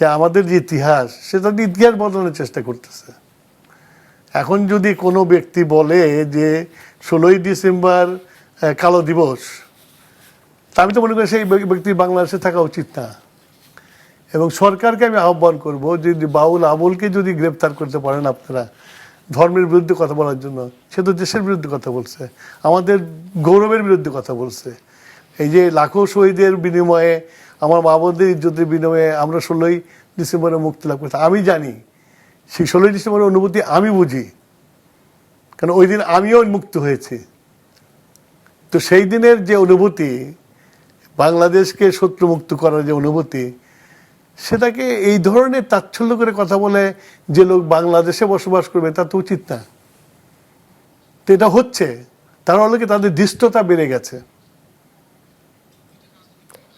যে আমাদের যে ইতিহাস সেটা ইতিহাস বদলানোর চেষ্টা করতেছে। এখন যদি কোনো ব্যক্তি বলে যে 16ই ডিসেম্বর কালো দিবস, তা আমি তো মনে করি সেই ব্যক্তি বাংলাদেশে থাকা উচিত না। এবং সরকারকে আমি আহ্বান করব যে বাউল আবুলকে যদি গ্রেপ্তার করতে পারেন আপনারা ধর্মের বিরুদ্ধে কথা বলার জন্য, সে তো দেশের বিরুদ্ধে কথা বলছে, আমাদের গৌরবের বিরুদ্ধে কথা বলছে। এই যে লাখো শহীদের বিনিময়ে, আমার মা বোনদের ইজ্জতের বিনিময়ে আমরা 16ই ডিসেম্বরে মুক্তি লাভ করছি। আমি জানি সেই 16ই ডিসেম্বরের অনুভূতি আমি বুঝি, কারণ ওই দিন আমিও মুক্ত হয়েছি। তো সেই দিনের যে অনুভূতি, বাংলাদেশকে শত্রুমুক্ত করার যে অনুভূতি, সেটাকে এই ধরনের তাচ্ছল্য করে কথা বলে যে লোক বাংলাদেশে বসবাস করবে তা তো উচিত না। তো এটা হচ্ছে, তারা হলো কি তাদের ধৃষ্টতা বেড়ে গেছে।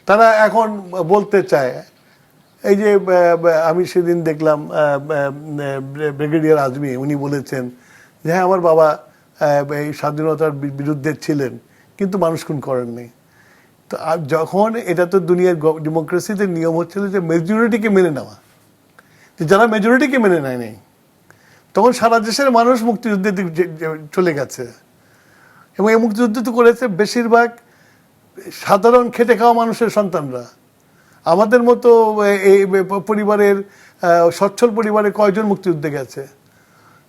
তারা এখন বলতে চায়, এই যে আমি সেদিন দেখলাম ব্রিগেডিয়ার আজমি, উনি বলেছেন যে হ্যাঁ আমার বাবা এই স্বাধীনতার বিরুদ্ধে ছিলেন কিন্তু মানুষ খুন করেননি। তো যখন এটা তো দুনিয়ার ডেমোক্রেসিতে নিয়ম হচ্ছিল যে মেজরিটিকে মেনে নেওয়া, যে যারা মেজরিটিকে মেনে নেয়নি তখন সারা দেশের মানুষ মুক্তিযুদ্ধের দিকে চলে গেছে। এবং এই মুক্তিযুদ্ধ তো করেছে বেশিরভাগ সাধারণ খেটে খাওয়া মানুষের সন্তানরা। আমাদের মতো এই পরিবারের সচ্ছল পরিবারে কয়জন মুক্তিযুদ্ধে গেছে?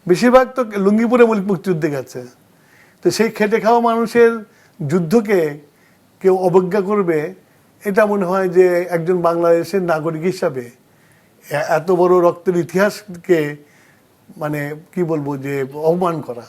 বেশিরভাগ তো লুঙ্গিপুরে মুক্তিযুদ্ধে গেছে। তো সেই খেটে খাওয়া মানুষের যুদ্ধকে কেউ অবজ্ঞা করবে, এটা মনে হয় যে একজন বাংলাদেশের নাগরিক হিসাবে এত বড় রক্তের ইতিহাসকে মানে কি বলবো যে অপমান করা।